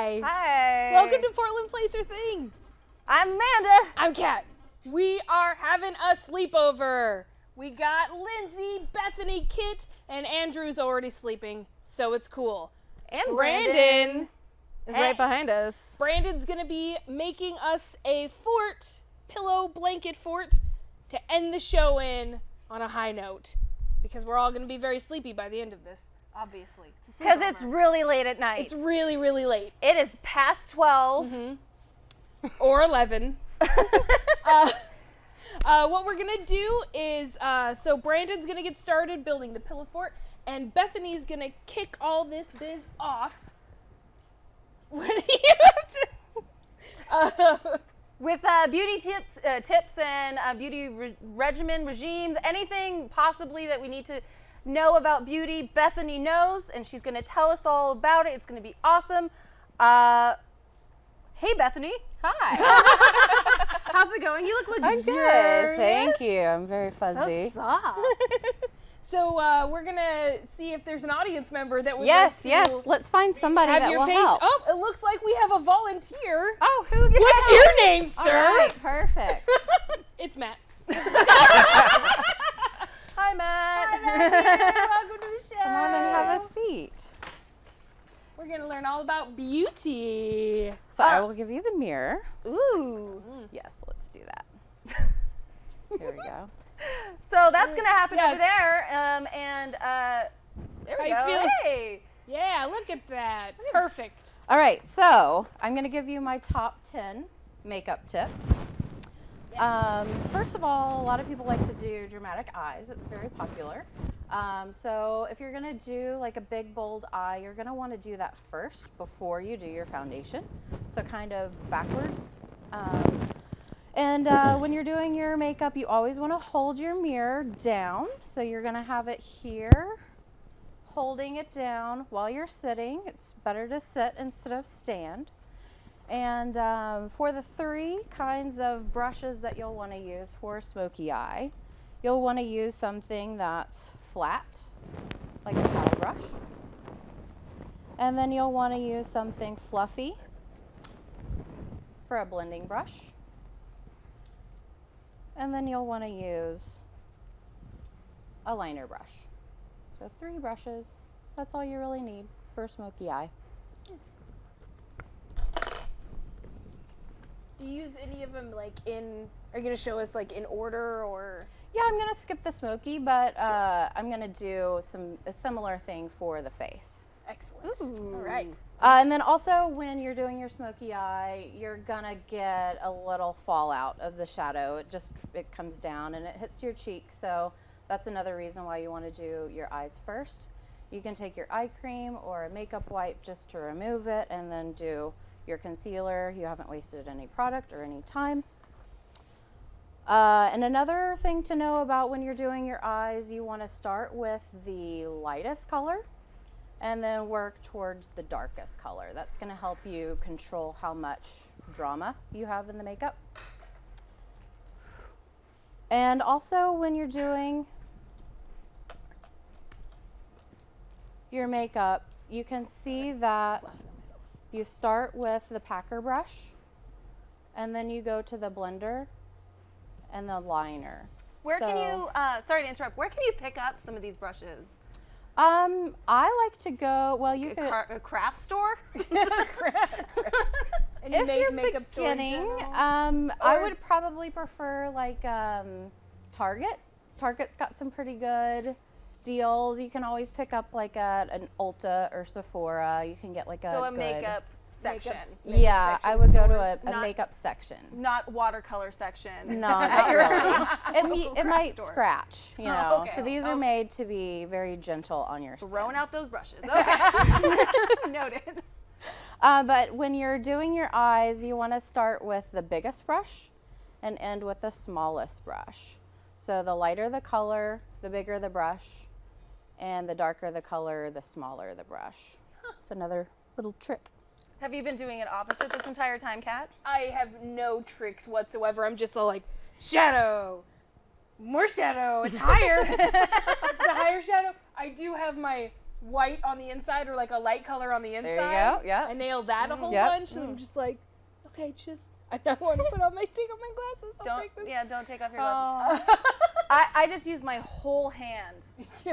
Hi. Hi. Welcome to Portland Placer Thing. I'm Amanda. I'm Kat. We are having a sleepover. We got Lindsay, Bethany, Kit, and Andrew's already sleeping, so it's cool. And Brandon is right behind us. Brandon's gonna be making us a fort, pillow blanket fort, to end the show in on a high note, because we're all gonna be very sleepy by the end of this, obviously. Because it's really late at night. It's really, really late. It is past 12. Or 11. What we're gonna do is, so Brandon's gonna get started building the pillow fort, and Bethany's gonna kick all this biz off. What do you have to? With beauty tips and beauty regimes, anything possibly that we need to know about beauty, Bethany knows, and she's going to tell us all about it. It's going to be awesome. Hey, Bethany. Hi. How's it going? You look luxurious. I'm good. Thank you. I'm very fuzzy. So soft. So we're gonna see if there's an audience member that would Yes, like to yes. Let's find somebody have that your will face. help. Oh, it looks like we have a volunteer. Oh, who's What's that? your name, All sir? right, perfect. It's Matt. Hi, Matt. Hi, Matt. Welcome to the show. Come on and have a seat. We're gonna learn all about beauty. So I will give you the mirror. Ooh. Yes, let's do that. Here we go. So that's going to happen Yes. over there. There we I go. feel- Hey. Yeah, look at that. Perfect. All right, so I'm going to give you my top 10 makeup tips. First of all, a lot of people like to do dramatic eyes. It's very popular. So if you're going to do like a big, bold eye, you're going to want to do that first before you do your foundation. So kind of backwards. When you're doing your makeup, you always want to hold your mirror down. So you're going to have it here, holding it down while you're sitting. It's better to sit instead of stand. And for the 3 kinds of brushes that you'll want to use for smoky eye, you'll want to use something that's flat, like a paddle brush. And then you'll want to use something fluffy for a blending brush. And then you'll want to use a liner brush. So 3 brushes, that's all you really need for a smoky eye. Do you use any of them like in? Are you gonna show us like in order or? Yeah, I'm gonna skip the smoky, but I'm gonna do a similar thing for the face. Excellent. Ooh. All right. And then also when you're doing your smoky eye, you're gonna get a little fallout of the shadow. It comes down and it hits your cheek. So that's another reason why you wanna do your eyes first. You can take your eye cream or a makeup wipe just to remove it and then do your concealer. You haven't wasted any product or any time. And another thing to know about when you're doing your eyes, you wanna start with the lightest color and then work towards the darkest color. That's gonna help you control how much drama you have in the makeup. And also when you're doing your makeup, you can see that you start with the packer brush and then you go to the blender and the liner. Where can you, sorry to interrupt, where can you pick up some of these brushes? I like to go, well, you could, A craft store? Any if you're makeup store in beginning, general? I would probably prefer like Target. Target's got some pretty good deals. You can always pick up like an Ulta or Sephora. You can get like a So a good, makeup section. Yeah, Makeup I would go to stores, a not- makeup section. Not watercolor section. No, not really. It Craft might store. scratch, you Oh, know. okay. So these are made to be very gentle on your skin. Throwing out those brushes. Okay. Noted. But when you're doing your eyes, you want to start with the biggest brush and end with the smallest brush. So the lighter the color, the bigger the brush, and the darker the color, the smaller the brush. It's another little trick. Have you been doing it opposite this entire time, Kat? I have no tricks whatsoever. I'm just all like, shadow, more shadow. It's higher. It's a higher shadow. I do have my white on the inside or like a light color on the inside. There you go, yeah. I nailed that a whole Yep. bunch, and I'm just like, okay, I don't want to put on take off my glasses. I'll break them. Don't take off your glasses. Oh. I just use my whole hand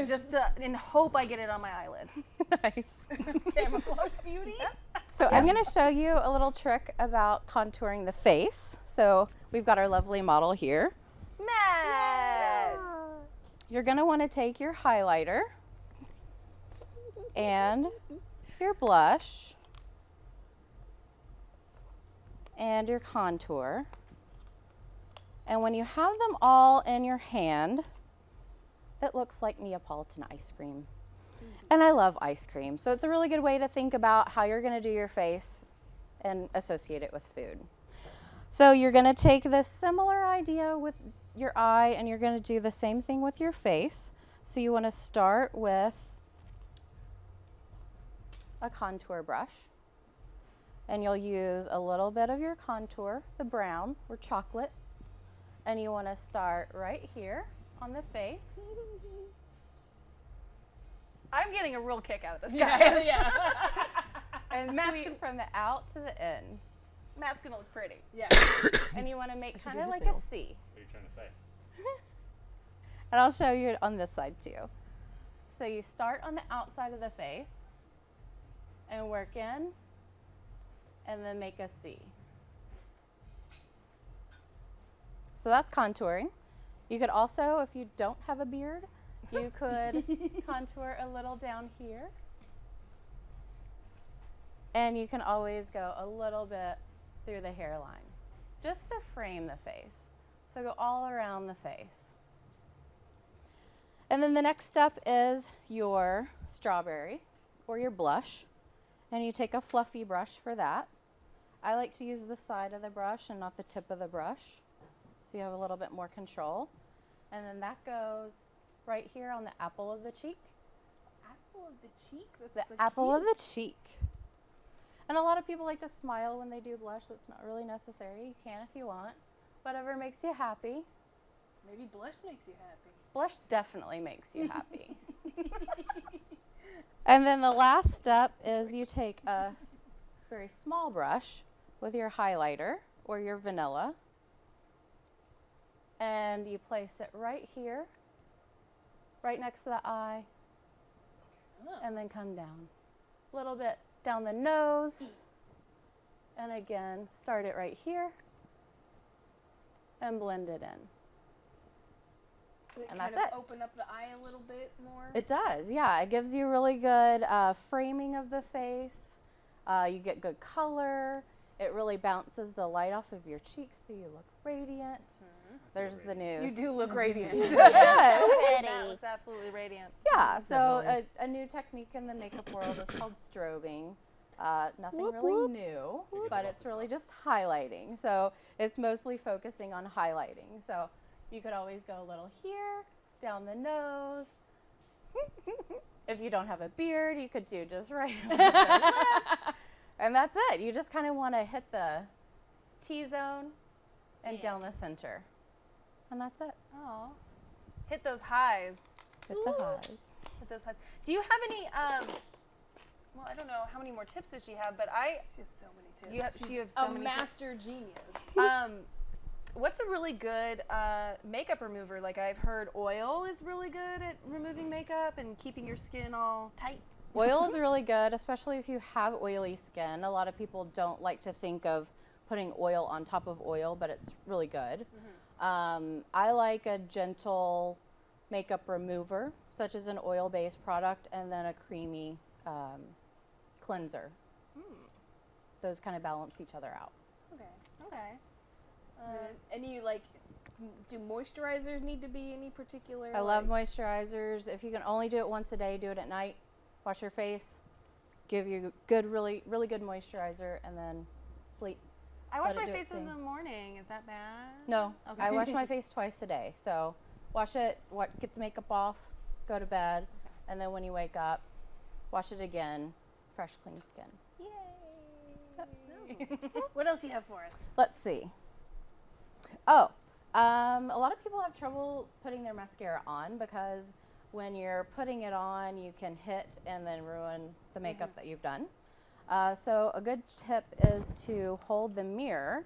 just to, in hope I get it on my eyelid. Nice. Camouflage beauty. So I'm going to show you a little trick about contouring the face. So we've got our lovely model here. Matt! You're going to want to take your highlighter and your blush and your contour. And when you have them all in your hand, it looks like Neapolitan ice cream. And I love ice cream. So it's a really good way to think about how you're going to do your face and associate it with food. So you're going to take this similar idea with your eye and you're going to do the same thing with your face. So you want to start with a contour brush. And you'll use a little bit of your contour, the brown or chocolate. And you want to start right here on the face. I'm getting a real kick out of this, Yeah, guys. yeah. And Matt's sweep from the out to the in. Matt's gonna look pretty. Yeah. And you want to make kind do of his like nails. a C. What are you trying to say? And I'll show you it on this side too. So you start on the outside of the face and work in and then make a C. So that's contouring. You could also, if you don't have a beard, you could contour a little down here. And you can always go a little bit through the hairline, just to frame the face. So go all around the face. And then the next step is your strawberry or your blush. And you take a fluffy brush for that. I like to use the side of the brush and not the tip of the brush, so you have a little bit more control. And then that goes right here on the apple of the cheek. Apple of the cheek? The That's so apple of cute. the cheek. And a lot of people like to smile when they do blush. That's not really necessary. You can if you want. Whatever makes you happy. Maybe blush makes you happy. Blush definitely makes you happy. And then the last step is you take a very small brush with your highlighter or your vanilla, and you place it right here, right next to the eye, Oh. and then come down. A little bit down the nose, and again, start it right here, and blend it in. Does it And kind that's of it. open up the eye a little bit more? It does, yeah. It gives you really good framing of the face. You get good color. It really bounces the light off of your cheeks so you look radiant. There's the news. You do look radiant. Yes. Matt looks absolutely radiant. Yeah, so a new technique in the makeup world is called strobing. Nothing really new, but it's really just highlighting. So it's mostly focusing on highlighting. So you could always go a little here, down the nose. If you don't have a beard, you could do just right on the lip. And that's it. You just kind of want to hit the T-zone and down the center. And that's it. Oh, hit those highs. Hit the highs. Hit those highs. Do you have any? Well, I don't know how many more tips does she have, but She has so many tips. you have She's she have so a many tips. master genius. What's a really good makeup remover? Like I've heard oil is really good at removing makeup and keeping your skin all tight. Oil is really good, especially if you have oily skin. A lot of people don't like to think of putting oil on top of oil, but it's really good. I like a gentle makeup remover, such as an oil-based product, and then a creamy cleanser. Those kind of balance each other out. Okay. Okay. Any do moisturizers need to be any particular? I love moisturizers. If you can only do it once a day, do it at night. Wash your face, give you good, really good moisturizer, and then sleep. I wash Let it my do its face in thing. the morning. Is that bad? No, Okay. I wash my face twice a day. So wash it, get the makeup off, go to bed, and then when you wake up, wash it again, fresh, clean skin. Yay. What else do you have for us? Let's see. Oh, a lot of people have trouble putting their mascara on because when you're putting it on, you can hit and then ruin the makeup that you've done. So a good tip is to hold the mirror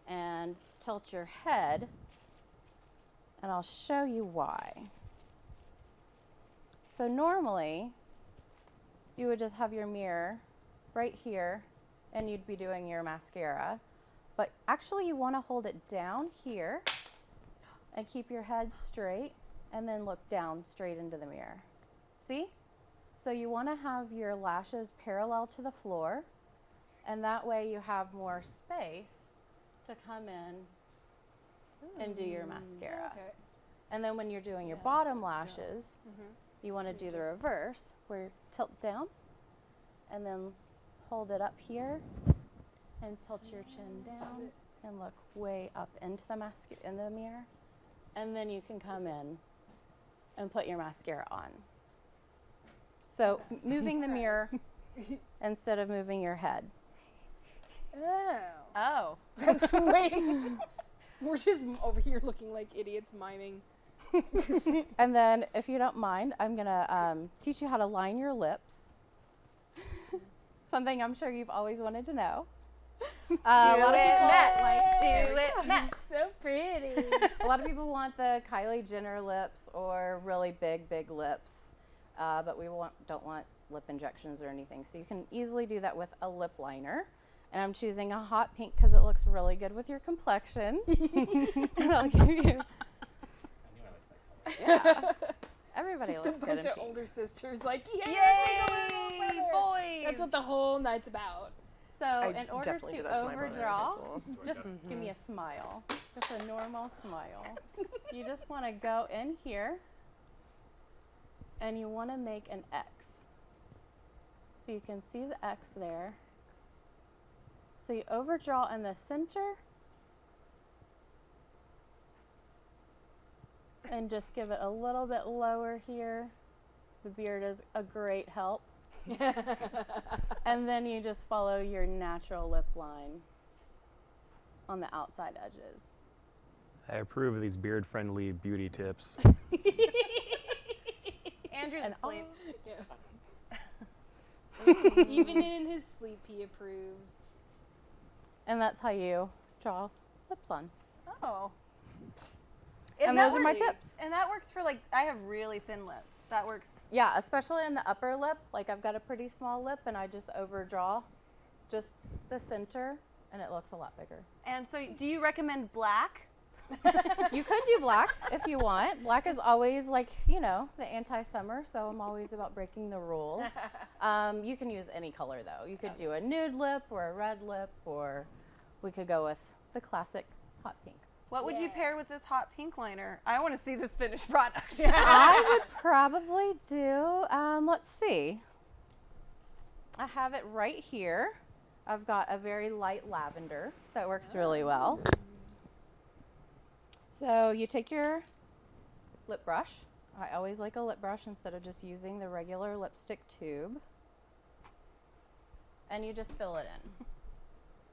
and tilt your head, and I'll show you why. So normally, you would just have your mirror right here, and you'd be doing your mascara. But actually, you want to hold it down here and keep your head straight, and then look down straight into the mirror. See? So you want to have your lashes parallel to the floor, and that way you have more space to come in and do your mascara. Okay. And then when you're doing your bottom lashes, you want to do the reverse, where you tilt down and then hold it up here and tilt your chin down and look way up into the in the mirror. And then you can come in and put your mascara on. So moving the mirror instead of moving your head. Oh. That's way. We're just over here looking like idiots miming. And then, if you don't mind, I'm gonna teach you how to line your lips. Something I'm sure you've always wanted to know. A lot of people Do it, Matt. So pretty. A lot of people want the Kylie Jenner lips or really big lips, but we don't want lip injections or anything. So you can easily do that with a lip liner. And I'm choosing a hot pink because it looks really good with your complexion. And I'll give you. Yeah. Everybody Just looks a good bunch in of pink. older sisters like, Yay, boys! That's what the whole night's about. So in order definitely to did that to my brother in high overdraw, school. just give me a smile. Just a normal smile. You just want to go in here and you want to make an X. So you can see the X there. So you overdraw in the center and just give it a little bit lower here. The beard is a great help. And then you just follow your natural lip line on the outside edges. I approve of these beard-friendly beauty tips. Andrew's And asleep. Even in his sleep, he approves. And that's how you draw lips on. Oh. And those are my tips. And that works for, like, I have really thin lips. That works. Yeah, especially in the upper lip. Like I've got a pretty small lip and I just overdraw just the center and it looks a lot bigger. And so do you recommend black? You could do black if you want. Black is always like, you know, the anti-summer, so I'm always about breaking the rules. You can use any color though. You could do a nude lip or a red lip, or we could go with the classic hot pink. What would you pair with this hot pink liner? I want to see this finished product. I would probably do, let's see. I have it right here. I've got a very light lavender that works really well. So you take your lip brush. I always like a lip brush instead of just using the regular lipstick tube. And you just fill it in.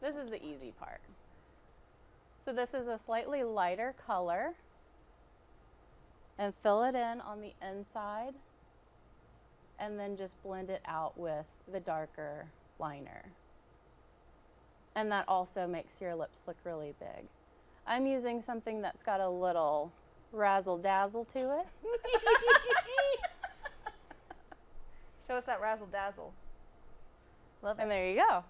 This is the easy part. So this is a slightly lighter color. And fill it in on the inside. And then just blend it out with the darker liner. And that also makes your lips look really big. I'm using something that's got a little razzle-dazzle to it. Show us that razzle dazzle. Love it. And there you go.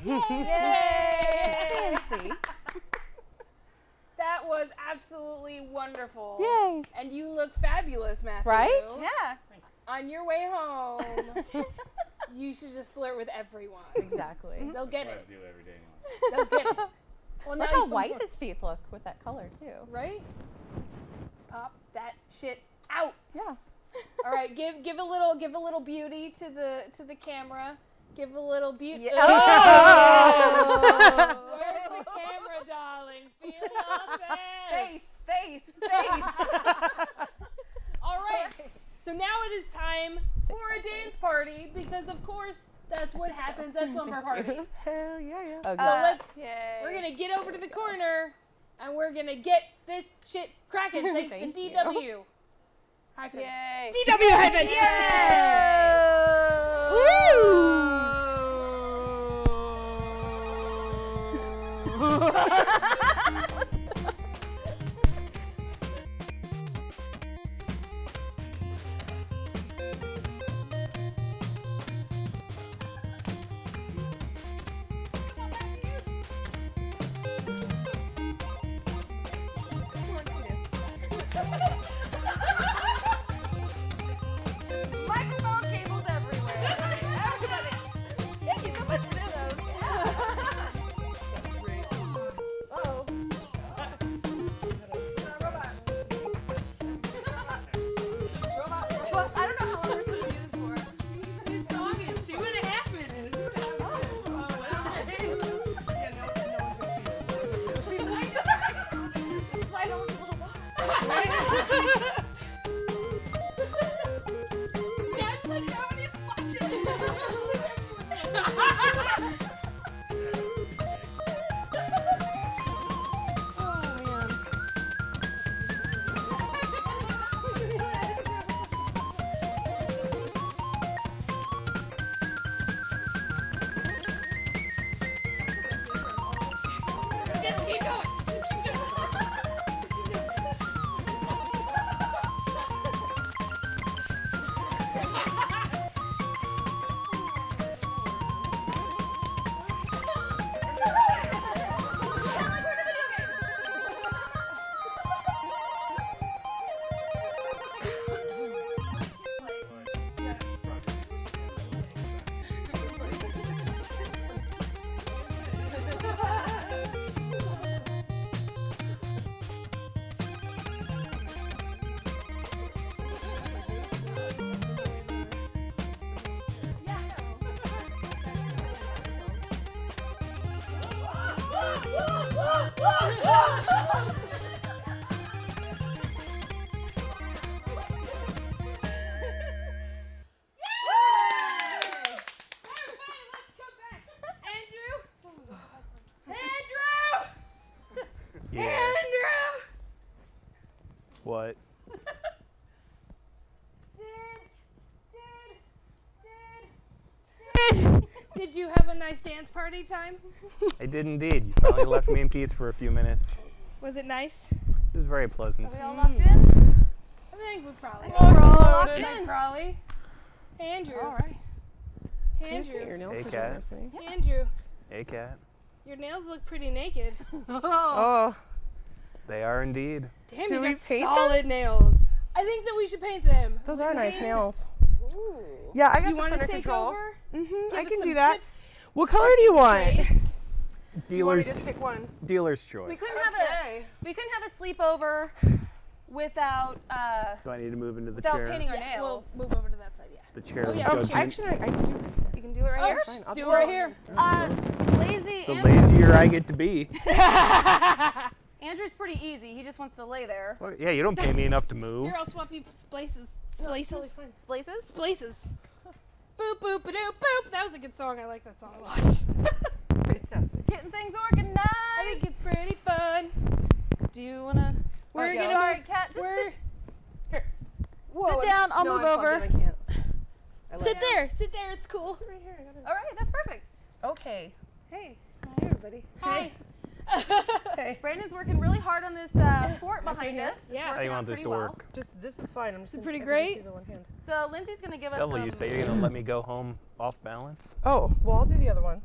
Yay! Fancy. That was absolutely wonderful. Yay. And you look fabulous, Matthew. Right? Yeah. On your way home, you should just flirt with everyone. Exactly. They'll get Try it. to do every day anyway. They'll get it. Well, Look now how you- white his teeth look with that color too. Right? Pop that shit out. Yeah. All right, give a little beauty to the camera. Give a little beauty. Yeah. Oh! Where's the camera, darling? Feel yourself. Face. All right. So now it is time for a dance party because of course that's what happens at slumber parties. Hell yeah. Oh, So Yay. we're gonna get over to the corner and we're gonna get this shit cracking thanks to Thank you. DW. Hyphen. Yay. DW hyphen. Microphone cables everywhere. Everybody. Thank you so much for doing those. Uh-oh. Well, I don't know how long we're supposed to do this for. This song is 2.5 minutes. That's why I don't want to watch. That's like nobody's watching. Just keep going. Just keep going. Yeah. What? Did you have a nice dance party time? I did indeed. You finally left me in peace for a few minutes. Was it nice? It was very pleasant. Are we all locked in? I think we probably We're all locked Like in. Crawley. Hey, Andrew. All right. Hey, Andrew. Your nails Hey, 'cause you're Kat. nursing. Hey, Andrew. Hey, Kat. Your nails look pretty naked. Oh, They are indeed. Damn, Should you we got paint them? solid nails. I think that we should paint them. those are nice Paint- nails. Yeah, I got You this want under to take control. over? Mm-hmm, I Give us can some do that. tips, What color do you want? dates. Do you want me Dealer's, to just pick one? dealer's choice. We couldn't have a sleepover without Do I need to move into the without chair? painting our Yeah, nails. we'll move over to that side, yeah. The chair Oh, of yeah, judgment. Actually, I can do You can do it right here. fine. I'll Do just it right go. here. Lazy The Andrew. lazier I get to be. Andrew's pretty easy. He just wants to lay there. Well, yeah, you don't pay me enough to move. Here, I'll swap you places. Places. Places? Places. Boop, boop, a doop, boop. That was a good song. I like that song a lot. Fantastic. Getting things organized. I think it's pretty fun. Do you wanna? We're Okay, gonna sorry, move- Kat. Just We're, Whoa, Sit down, I'll no, move I'm plugged over. in, I can't. I sit like- there. Sit there. It's cool. Right here, I got it. All right, that's perfect. Okay. Hey. Hey, everybody. Hi. Hey. Brandon's working really hard on this fort behind us. It's Yeah. How working you out want this pretty to well. work? Just this is fine. I'm just it gonna- pretty I can just great? use the one hand. So Lindsay's gonna give us Devil, some. you say you're gonna let me go home off balance? Oh, well, I'll do the other one.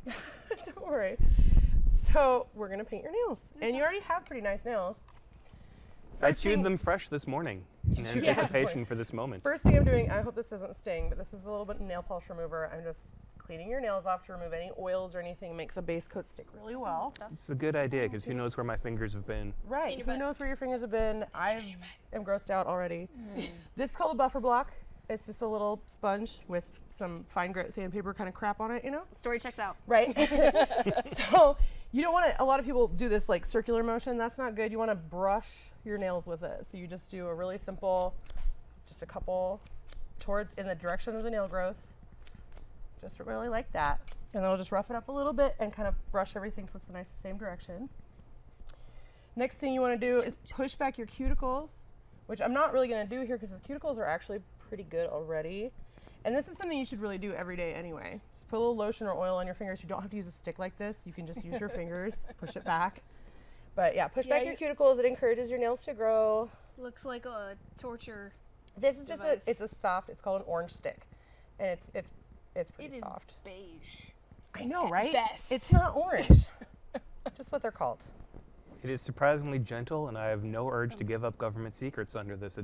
Don't worry. So we're gonna paint your nails, and you already have pretty nice nails. I First chewed thing- them fresh this morning in chewed them anticipation fresh. for this moment. First thing I'm doing, I hope this doesn't sting, but this is a little bit of nail polish remover. I'm just cleaning your nails off to remove any oils or anything, make the base coat stick really well. It's a good idea because who knows where my fingers have been. Right. your Who butt. knows where your fingers have been? I am grossed out already. This is called a buffer block. It's just a little sponge with some fine grit sandpaper kind of crap on it, you know? Story checks out. Right. So you don't want to, a lot of people do this like circular motion. That's not good. You want to brush your nails with it. So you just do a really simple, just a couple towards in the direction of the nail growth. Just really like that. And then I'll just rough it up a little bit and kind of brush everything so it's a nice same direction. Next thing you want to do is push back your cuticles which I'm not really going to do here because his cuticles are actually pretty good already. And this is something you should really do every day anyway. Just put a little lotion or oil on your fingers. You don't have to use a stick like this. You can just use your fingers, push it back. But yeah, push back your cuticles. It encourages your nails to grow. Looks like a torture. This is just device. it's it's called an orange stick. And it's pretty soft. Beige. I know, at right? best. It's not orange. Just what they're called. It is surprisingly gentle, and I have no urge to give up government secrets under this.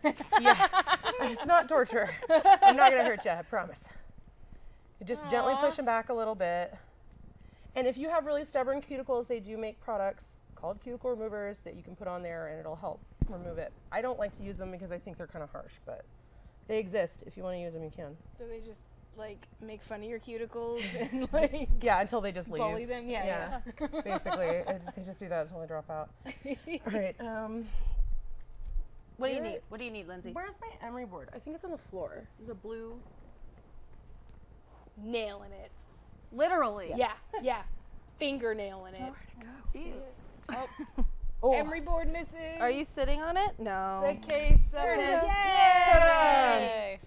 Yeah, it's not torture. I'm not gonna hurt you, I promise. You just gently push them back a little bit. And if you have really stubborn cuticles, they do make products called cuticle removers that you can put on there and it'll help remove it. I don't like to use them because I think they're kind of harsh, but they exist. If you want to use them, you can. Do they just like make fun of your cuticles and like Yeah, until they just leave. bully them? Yeah. Basically, they just do that until they drop out. All right. What do you need? What do you need, Lindsay? Where's my emery board? I think it's on the floor. There's a blue. Nailing it. Literally. Yeah. Fingernailing it. Ew. Oh. Emery board missing. Are you sitting on it? No. The case. There it is. Yay!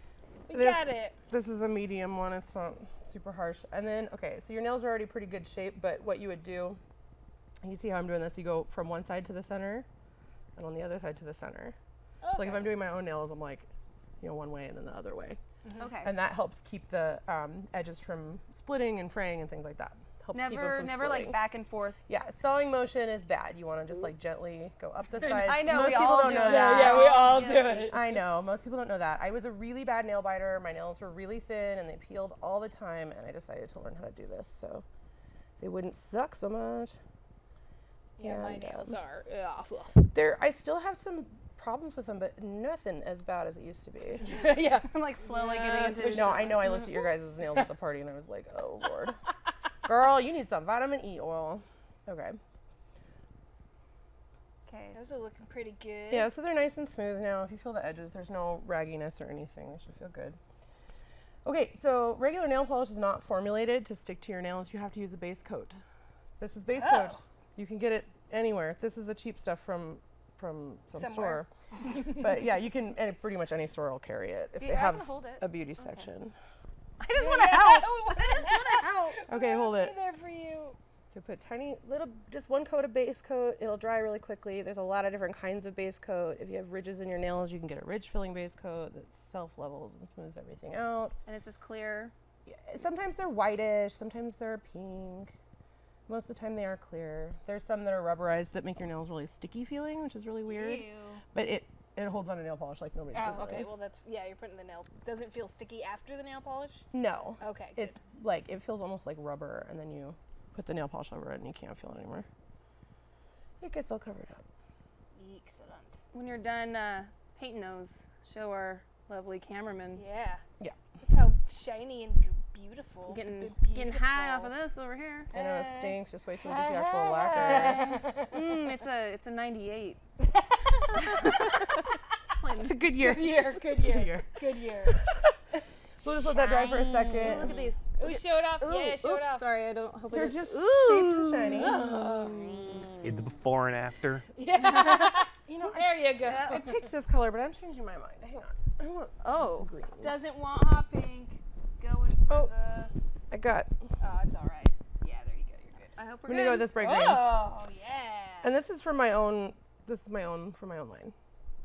We This- got it. This is a medium one. It's not super harsh. And then, okay, so your nails are already pretty good shape, but what you would do, you see how I'm doing this? You go from one side to the center and on the other side to the center. So like if I'm doing my own nails, I'm like, one way and then the other way. Okay. And that helps keep the edges from splitting and fraying and things like that. Helps keep them from Never splitting. like back and forth. Yeah, sawing motion is bad. You want to just like gently go up the side. I know, Most we people all don't do know it. that. Yeah, we all do Yeah. it. I know. Most people don't know that. I was a really bad nail biter. My nails were really thin and they peeled all the time, and I decided to learn how to do this so they wouldn't suck so much. Yeah, my And, nails are awful. I still have some problems with them, but nothing as bad as it used to be. Yeah. I'm like slowly Yeah, getting into No, I know I looked at your guys' nails at the party and I was like, oh Lord. Girl, you need some vitamin E oil. Okay. Okay. Those are looking pretty good. Yeah, so they're nice and smooth now. If you feel the edges, there's no ragginess or anything. They should feel good. Okay, so regular nail polish is not formulated to stick to your nails. You have to use a base coat. This is base coat. You can get it anywhere. This is the cheap stuff from some Somewhere. store. But yeah, you can, and pretty much any store will carry it if they I'm have gonna hold it. a beauty section. I just want to help. I just want to help. Okay, hold it. Be there for you. So put just one coat of base coat. It'll dry really quickly. There's a lot of different kinds of base coat. If you have ridges in your nails, you can get a ridge filling base coat that self-levels and smooths everything out. And it's just clear. Sometimes they're whitish, sometimes they're pink. Most of the time they are clear. There's some that are rubberized that make your nails really sticky feeling, which is really weird. Ew. But it holds on to nail polish like nobody's business. Oh, okay. Well, you're putting the nail. Does it feel sticky after the nail polish? No. Okay. Good. It's like, it feels almost like rubber, and then you put the nail polish over it and you can't feel it anymore. It gets all covered up. Excellent. When you're done painting those, show our lovely cameraman. Yeah. Yeah. Look how shiny and beautiful. Getting Beautiful. high off of this over here. I know it stinks. Just wait till we get the actual lacquer. It's a 98. It's a good year. Good year. Good year. Good year. So we'll just let that dry for a second. Ooh, look at these. Ooh, show it off. Yeah, show it Oops, off. sorry, I don't hope They're it just is. shaped and shiny. The before and after. Yeah. You know, There you go. I picked this color, but I'm changing my mind. Hang on. I want Oh. green. Doesn't want hot pink. Going for the. I got. Oh, it's all right. Yeah, there you go. You're good. I hope we're I'm gonna go with good. this bright green. Oh yeah. And this is from my own. This is my own from my own line.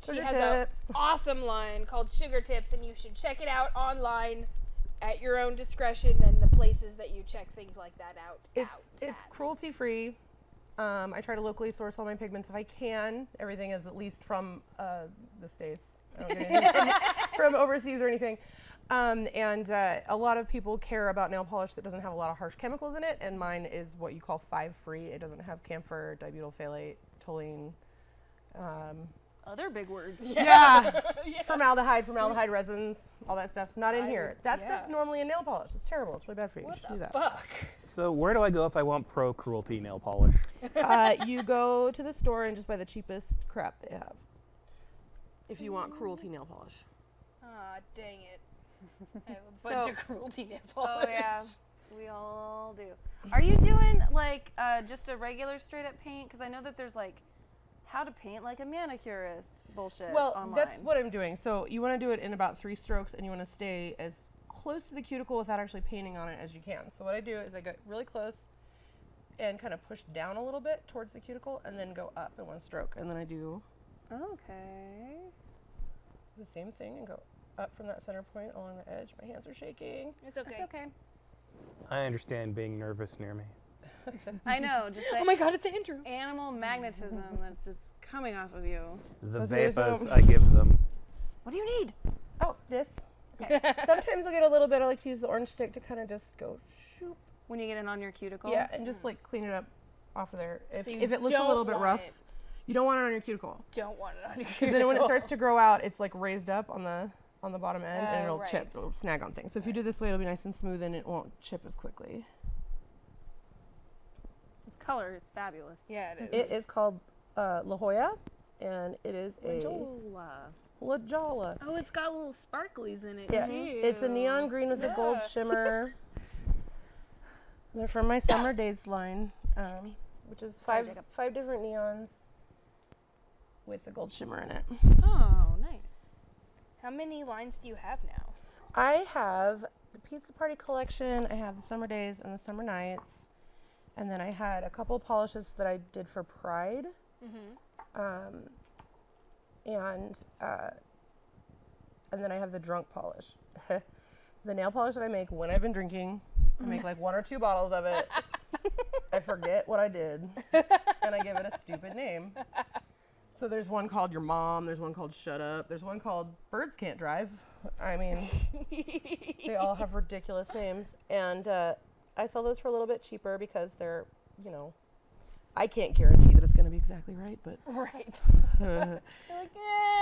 She Sugar has an tips. awesome line called Sugar Tips, and you should check it out online at your own discretion and the places that you check things like that out. It's cruelty free. I try to locally source all my pigments if I can. Everything is at least from the States. I don't get anything from overseas or anything. And a lot of people care about nail polish that doesn't have a lot of harsh chemicals in it, and mine is what you call 5 free. It doesn't have camphor, dibutylphthalate, toluene. Other big words. Yeah. Formaldehyde resins, all that stuff. Not in here. That yeah. stuff's normally in nail polish. It's terrible. It's really bad for you. What You should do the that. fuck? So where do I go if I want pro cruelty nail polish? You go to the store and just buy the cheapest crap they have. If you want cruelty nail polish. Aw, dang it. I have a bunch So- of cruelty nail polish. Oh yeah, we all do. Are you doing like just a regular straight up paint? Because I know that there's like how to paint like a manicurist bullshit Well, online. that's what I'm doing. So you want to do it in about 3 strokes, and you want to stay as close to the cuticle without actually painting on it as you can. So what I do is I get really close and kind of push down a little bit towards the cuticle, and then go up in 1 stroke. And then I do Okay. the same thing and go up from that center point along the edge. My hands are shaking. It's okay. It's okay. I understand being nervous near me. I know, just Oh that my God, it's Andrew. animal magnetism that's just coming off of you. The So there's vapas no- I give them. What do you need? Oh, this. Sometimes I'll get a little bit. I like to use the orange stick to kind of just go shoop. When you get it on your cuticle? Yeah, and just like clean it up off of there. If, So you if it looks a don't little bit want rough, it. you don't want it on your cuticle. Don't want it on your Because then when it starts to grow out, it's like raised up on the bottom end, and Oh, it'll chip, right. it'll snag on things. So if you do this way, it'll be nice and smooth, and it won't chip as quickly. This color is fabulous. Yeah, it It is called La Jolla, and it is a Jola. La Jolla. Oh, it's got little sparklies in it Yeah, too. it's a neon green with a gold shimmer. They're from my Summer Days line, which is Sorry, 5 Jacob. 5 different neons with the gold shimmer in it. Oh, nice. How many lines do you have now? I have the Pizza Party collection, I have the Summer Days and the Summer Nights, and then I had a couple polishes that I did for Pride, and then I have the drunk polish. The nail polish that I make when I've been drinking, I make like 1 or 2 bottles of it. I forget what I did, and I give it a stupid name. So there's one called Your Mom, there's one called Shut Up, there's one called Birds Can't Drive. I mean, they all have ridiculous names. And I sell those for a little bit cheaper because they're, you know, I can't guarantee that it's going to be exactly right, but Right. You're like,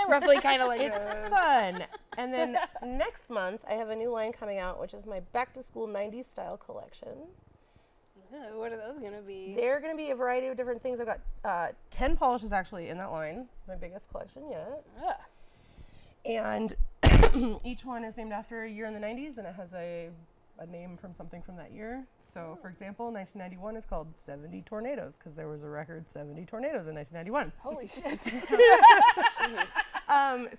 roughly kind of like it's fun. And then next month, I have a new line coming out, which is my back to school 90s style collection. What are those gonna be? They're going to be a variety of different things. I've got 10 polishes actually in that line. It's my biggest collection yet. Ugh. And each one is named after a year in the 90s, and it has a name from something from that year. So, for example, 1991 is called 70 Tornadoes because there was a record 70 tornadoes in 1991. Holy shit.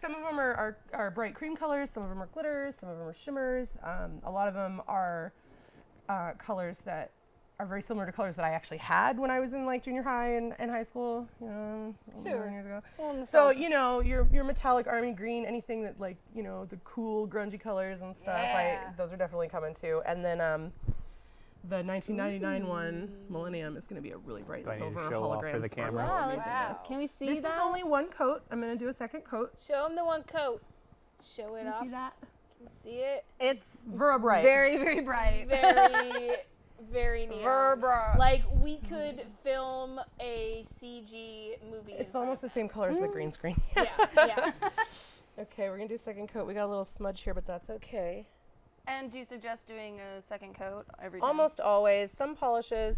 Some of them are bright cream colors, some of them are glitters, some of them are shimmers. A lot of them are colors that are very similar to colors that I actually had when I was in like junior high and high school, you know, Sure. 11 years ago. Well, So, nostalgia. you know, your metallic army green, anything that like, you know, the cool grungy colors and stuff, Yeah. those are definitely coming too. And then the 1999 one, Millennium, is going to be a really bright Do I need to silver show off for hologram the sparkle. camera? Yeah, Amazing. Wow. Can we see This that? is only 1 coat. I'm going to do a second coat. Show him the one coat. Show it Can you off. see that? Can you see it? It's Vera bright. Very, very bright. Very, very neon. Vera bright. Like we could film a CG movie. in It's front almost of the same color as the green screen. that. Yeah. Okay, we're going to do second coat. We got a little smudge here, but that's okay. And do you suggest doing a second coat every time? Almost always. Some polishes,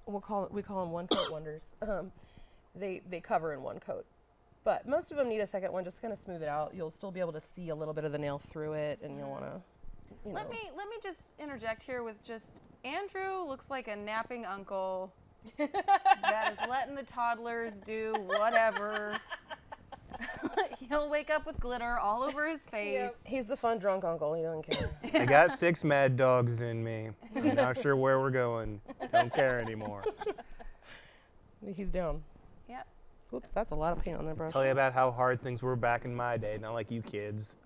we call them 1 coat wonders. They cover in 1 coat. But most of them need a second one just to kind of smooth it out. You'll still be able to see a little bit of the nail through it, and you'll want to, you know. Let me just interject here with just Andrew looks like a napping uncle that is letting the toddlers do whatever. He'll wake up with glitter all over his face. Yep. He's the fun drunk uncle. He doesn't care. I got 6 mad dogs in me. I'm not sure where we're going. Don't care anymore. He's down. Yep. Oops, that's a lot of paint on that brush. Tell you about how hard things were back in my day, not like you kids.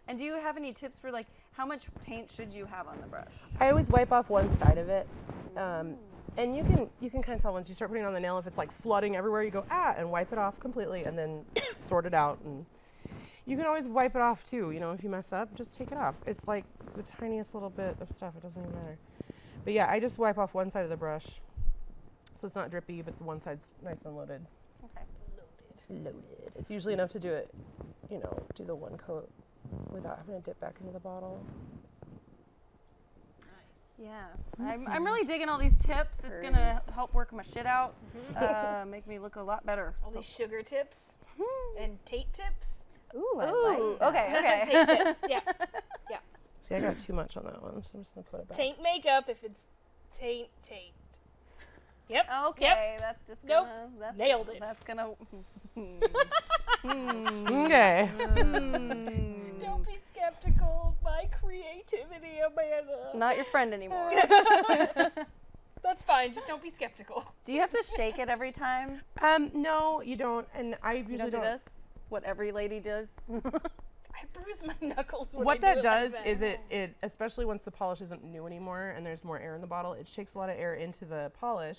And do you have any tips for like how much paint should you have on the brush? I always wipe off one side of it. And you can kind of tell once you start putting it on the nail if it's like flooding everywhere, you go, and wipe it off completely and then sort it out. And you can always wipe it off too, you know, if you mess up, just take it off. It's like the tiniest little bit of stuff, it doesn't even matter. But yeah, I just wipe off one side of the brush so it's not drippy, but the one side's nice and loaded. Okay. Loaded. It's usually enough to do it, you know, do the 1 coat without having to dip back into the bottle. Yeah. I'm really digging all these tips. It's gonna help work my shit out. Make me look a lot better. All these sugar tips and Tate tips. Ooh, I Ooh, like that. okay. Tate tips. Yeah. See, I got too much on that one, so I'm just gonna put it back. Taint makeup if it's taint. Yep. Okay, that's just Nope. gonna, that's, Nailed it. That's gonna. Okay. Don't be skeptical of my creativity, Amanda. Not your friend anymore. That's fine. Just don't be skeptical. Do you have to shake it every time? No, you don't. And I usually You don't do this? What every lady does? I bruise my knuckles when What I that do does it like is that. it especially once the polish isn't new anymore and there's more air in the bottle, it shakes a lot of air into the polish,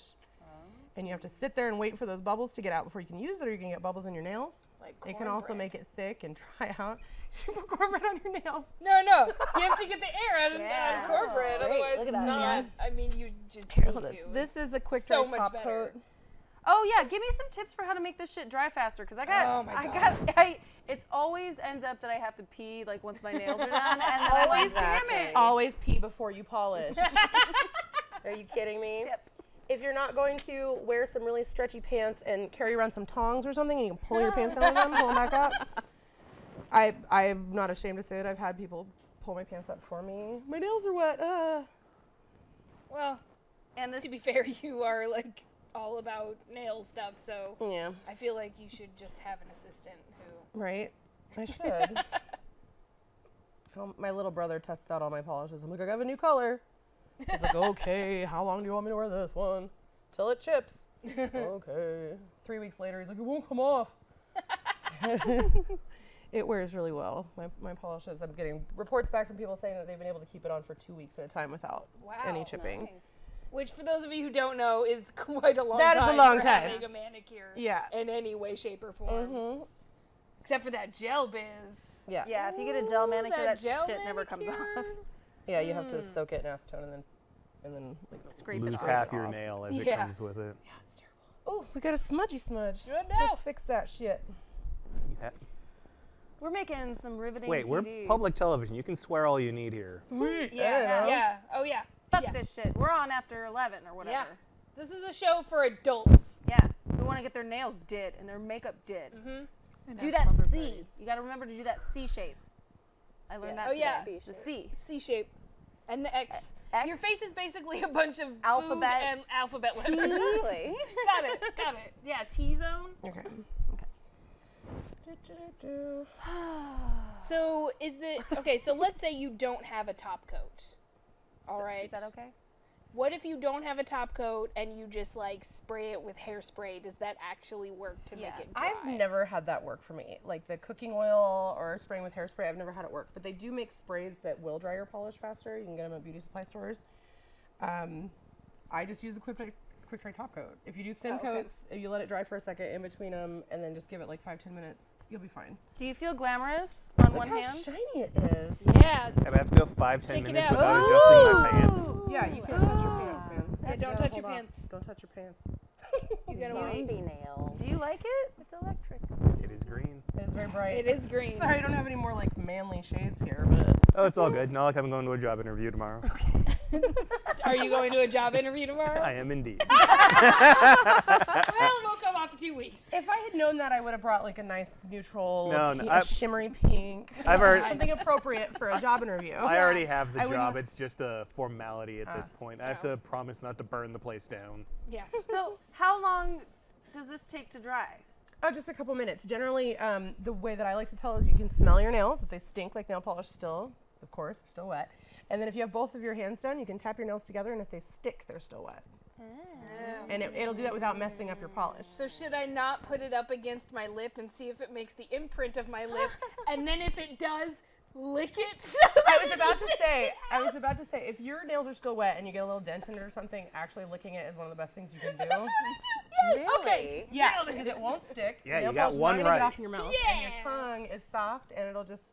and you have to sit there and wait for those bubbles to get out before you can use it, or you can get bubbles in your nails. Like It can also cornbread. make it thick and dry out. You put cornbread on your nails. No, you have to get the air out of, Yeah. out of cornbread, Great. otherwise Look it's at that. not. I mean, you just Here, need hold to. this. This is a quick so dry much top better. coat. Oh yeah, give me some tips for how to make this shit dry faster, cause Oh my God. It always ends up that I have to pee like once my nails are done, and then I'm like, damn it. Always pee before you polish. Are you kidding me? Tip. If you're not going to wear some really stretchy pants and carry around some tongs or something, and you can pull your pants out of them, pull them back up. I'm not ashamed to say it. I've had people pull my pants up for me. My nails are wet. Well, And this to be fair, you are like all about nail stuff, so Yeah, I feel like you should just have an assistant who. right. I should. My little brother tests out all my polishes. I'm like, I have a new color. He's like, okay, how long do you want me to wear this one? Till it chips. Okay. 3 weeks later, he's like, it won't come off. It wears really well. My polishes, I'm getting reports back from people saying that they've been able to keep it on for 2 weeks at a time without any Wow. chipping. Nice. Which, for those of you who don't know, is quite a long That time. is a long for time. having a manicure. Yeah. In any way, shape, or form. Mm-hmm. Except for that gel biz. Yeah. Yeah, if you get a gel Ooh, manicure, that gel shit never comes off. manicure. Yeah, you have to soak it in acetone and then like Scrape Lose it off. half your nail as it Yeah. comes with it. Oh, we got a smudgy smudge. Good Let's now. fix that shit. Yeah. We're making some riveting Wait, TV. we're public television. You can swear all you need here. Sweet. Yeah. Oh, yeah. Fuck yeah. this shit. We're on after 11 or whatever. Yeah. This is a show for adults. Yeah. We want to get their nails did and their makeup did. Mm-hmm. Do that C. You got to remember to do that C shape. I learned that Oh, today. yeah. The C. C shape. And the X. X. Your face is basically a bunch of food Alphabets. and alphabet letters. Exactly. Got it. Yeah, T-zone. Okay. So so let's say you don't have a top coat. All right. Is that okay? What if you don't have a top coat and you just like spray it with hairspray? Does that actually work to Yeah. make it dry? I've never had that work for me. Like the cooking oil or spraying with hairspray, I've never had it work. But they do make sprays that will dry your polish faster. You can get them at beauty supply stores. I just use the quick dry top coat. If you do thin okay. coats, if you let it dry for a second in between them, and then just give it like 5-10 minutes, you'll be fine. Do you feel glamorous on Look one how hand? shiny it is. Yeah. I have to go 5-10 Check it minutes out. without adjusting my pants. Yeah, you can't touch your pants, man. Yeah, don't touch your pants. Don't touch your pants. You gotta wait. Zombie nails. Do you like it? It's electric. It is green. It is very bright. It is green. Sorry, I don't have any more like manly shades here, but Oh, it's all good. Not like I'm going to a job interview tomorrow. Are you going to a job interview tomorrow? I am indeed. Well, it won't come off for 2 weeks. if I had known that, I would have brought like a nice neutral, No, a shimmery pink. I've already- something appropriate for a job interview. I already have the I wouldn't- job. It's just a formality at this point. I have to promise not to burn the place down. Yeah. So how long does this take to dry? Oh, just a couple minutes. Generally, the way that I like to tell is you can smell your nails. If they stink like nail polish still, of course, they're still wet. And then if you have both of your hands done, you can tap your nails together, and if they stick, they're still wet. And it'll do that without messing up your polish. So should I not put it up against my lip and see if it makes the imprint of my lip? And then if it does, lick it? I was about to say, if your nails are still wet and you get a little dent in it or something, actually licking it is one of the best things you can do. Yay, okay. Yeah, Nailed because it. it won't stick. Yeah, nail you got polish is one not gonna right. get off in your mouth, and your Yeah. tongue is soft, and it'll just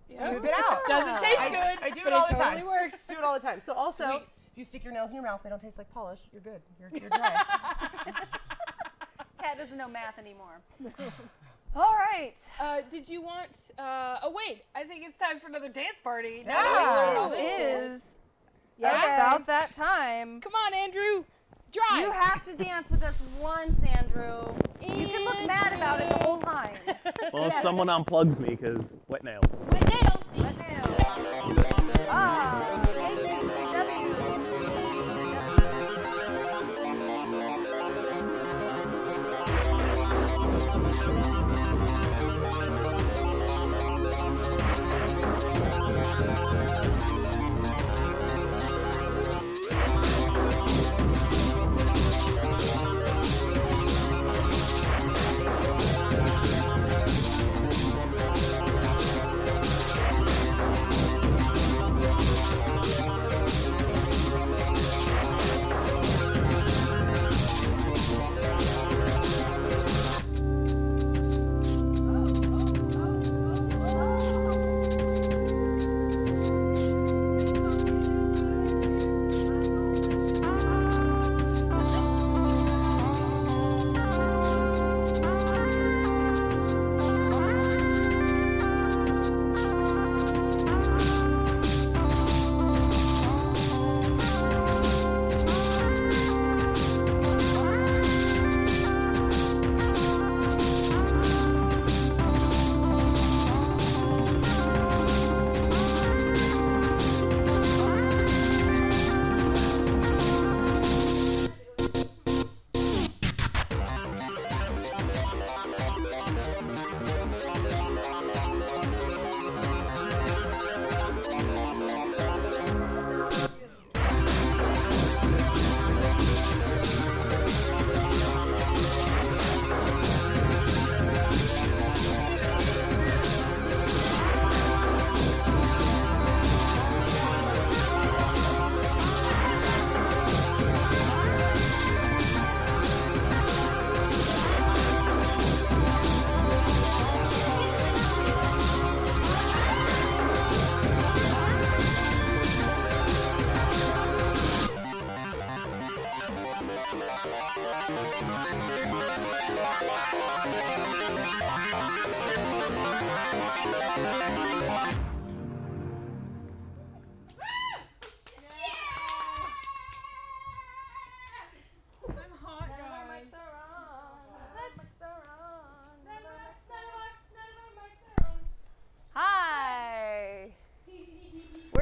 Yeah. smooth it out. Doesn't taste I- good, I do it but all it the totally time. works. Do it all the time. So also, Sweet. if you stick your nails in your mouth, they don't taste like polish. You're good. You're dry. Kat doesn't know math anymore. All right. Did you want, oh wait, I think it's time for another dance party. Now Yeah. that we learned all It this shit. is Yeah? about that time. Come on, Andrew. Drive. You have to dance with us once, Andrew. You can look mad about it the whole time. Well, someone unplugs me because wet nails. With nails. Let nails. Ah, ACW.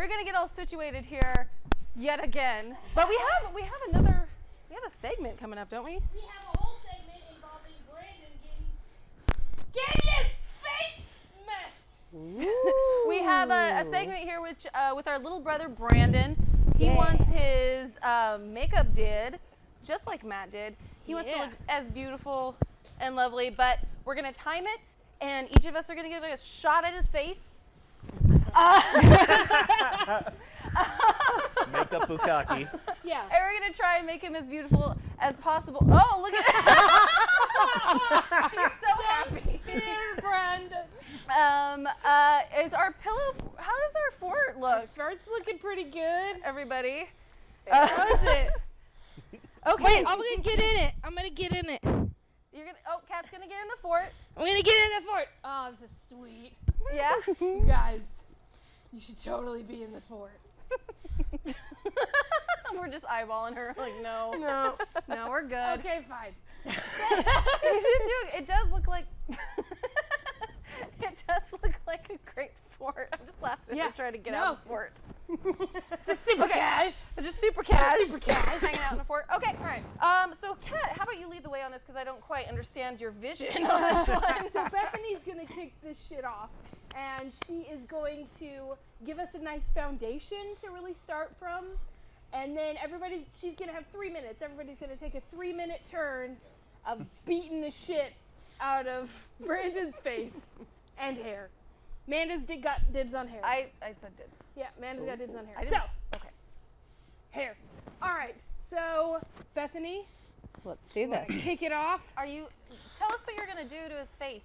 we're gonna get all situated here yet again. But we have a segment coming up, don't we? We have a whole segment involving Brandon getting his face messed. We have a segment here with our little brother Brandon. He wants his makeup did, just like Matt did. He wants to look as beautiful and lovely, but we're gonna time it, and each of us are gonna give a shot at his face. Makeup bukkake. Yeah. And we're gonna try and make him as beautiful as possible. Oh, look at he's so happy. Here, Brandon. Is our pillow? How does our fort look? Fart's looking pretty good. Everybody. How is it? Okay. Wait, I'm gonna get in it. I'm gonna get in it. You're gonna. Oh, Kat's gonna get in the fort. I'm gonna get in the fort. Oh, this is sweet. Yeah. You guys, you should totally be in this fort. We're just eyeballing her. Like, no, no, we're good. Okay, fine. You should do. It does look like. It does look like a great fort. I'm just laughing at her trying to get out of the fort. Just super cash. Just super cash. Super cash. Hanging out in the fort. Okay. All right. So Kat, how about you lead the way on this because I don't quite understand your vision on this one. So Bethany's gonna kick this shit off, and she is going to give us a nice foundation to really start from, and then she's gonna have 3 minutes. Everybody's gonna take a 3-minute turn of beating the shit out of Brandon's face and hair. Amanda's got dibs on hair. I said did. Yeah, Amanda's got dibs on hair. I So, didn't- okay. hair. All right. So Bethany, Let's do this. kick it off. Tell us what you're gonna do to his face.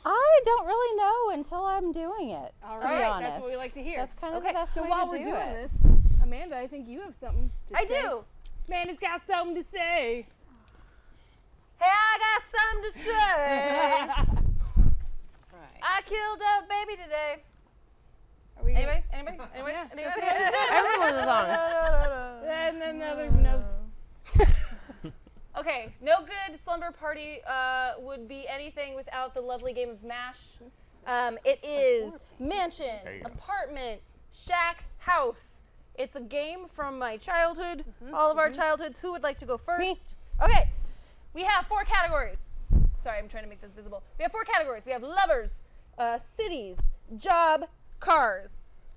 I don't really know until I'm doing it. All to right, be honest. that's what we like to hear. That's kind of Okay, the best So way while to we're do doing it. this, Amanda, I think you have something to I say. do. Amanda's got something to say. Hey, I got something to say. Right. I killed a baby today. Are we Anybody? Anybody? Yeah, Anybody? that's Anybody? what I Everyone's a song. And then other notes. Okay, no good slumber party would be anything without the lovely game of MASH. It is mansion, apartment, shack, house. It's a game from my childhood, all of our childhoods. Who would like to go first? Me. Okay, we have 4 categories. Sorry, I'm trying to make this visible. We have 4 categories. We have lovers, cities, job, cars.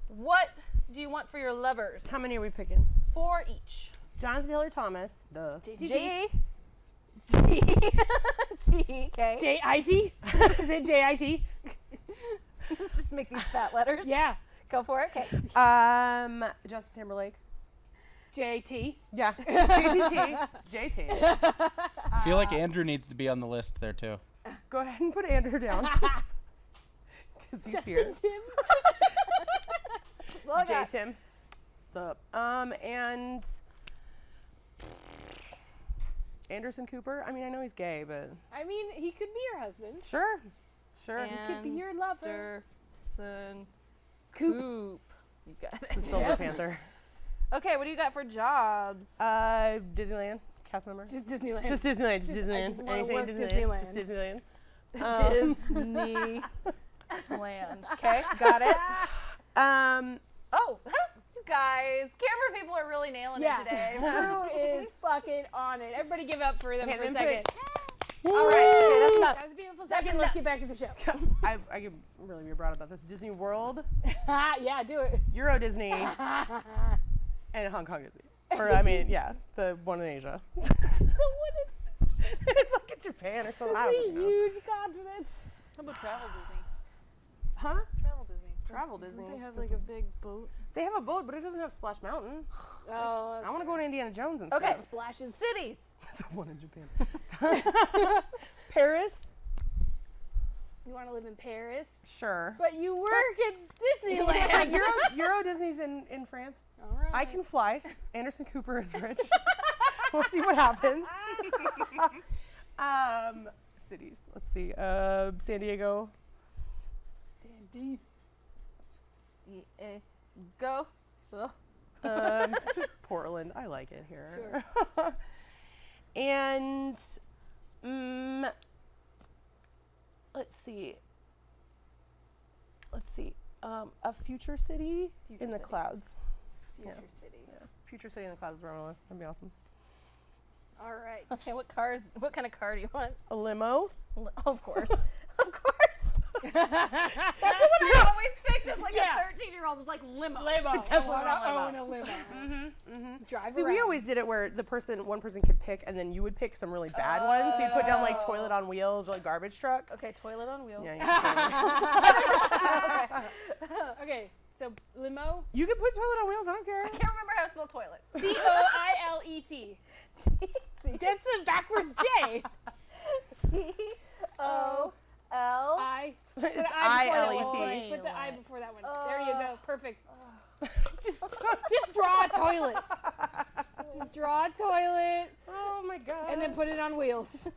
What do you want for your lovers? How many are we picking? 4 each. Jonathan Taylor Thomas. Duh. J. T. K. J-I-T? Is it J-I-T? Let's just make these fat letters. Yeah. Go for it. Okay. Justin Timberlake. J-T. Yeah. JT. JT. I feel like Andrew needs to be on the list there too. Go ahead and put Andrew down. 'Cause he's here. Justin Tim. J Tim. Sup. And Anderson Cooper. I mean, I know he's gay, but I mean, he could be your husband. sure. Sure. He could be your lover. Anderson Coop. You got The it. Silver Panther. Okay, what do you got for jobs? Disneyland. Cast member. Just Disneyland. Just Disneyland. Just I Disneyland. just wanna Anything work Disneyland. Just Disneyland. Disneyland. Okay, got it. Oh, You guys, camera people are really nailing Yeah. it today. Crew is fucking on it. Everybody give up for them Okay, for a then second. All right, okay, that's enough. That was a beautiful second. Let's get back to the show. I get really be proud about this. Disney World, Yeah, do it. Euro Disney, and Hong Kong Disney. Or I mean, yeah, the one in Asia. It's like in Japan or something. I It's a don't know. huge continent. How about Travel Disney? Huh? Travel Disney. Travel Disney. They have like a big boat. They have a boat, but it doesn't have Splash Mountain. Oh, I want to go to Indiana Jones and Okay, stuff. splashes. cities. The one in Japan. Paris. You want to live in Paris, Sure. but you work at Disneyland. Yeah, Euro Disney's in France. All right. I can fly. Anderson Cooper is rich. We'll see what happens. Cities. Let's see. San Diego. Sandy. Go. Portland. I like it here. Sure. And let's see. A future city in the city. clouds. Future Yeah. city. Yeah. Future city in the clouds, Ramona. That'd be awesome. All right. Okay, what kind of car do you want? A limo. Of course. Of course. That's the one I always picked as like Yeah. a 13-year-old was like limo. Limo. Definitely I want own a limo. Drive See, around. we always did it where one person could pick, and then you would pick some really bad ones. So you'd put down like toilet on wheels or like garbage truck. Okay, toilet on wheels. Yeah, you, Okay, so limo. you can put toilet on wheels. I don't care. I can't remember how to spell toilet. T-O-I-L-E-T. That's a backwards J. T-O-L. Put It's the I before that one. I-L-E-T. Put the I before that one. There you go. Perfect. Just draw a toilet. Just draw a toilet Oh my god. and then put it on wheels.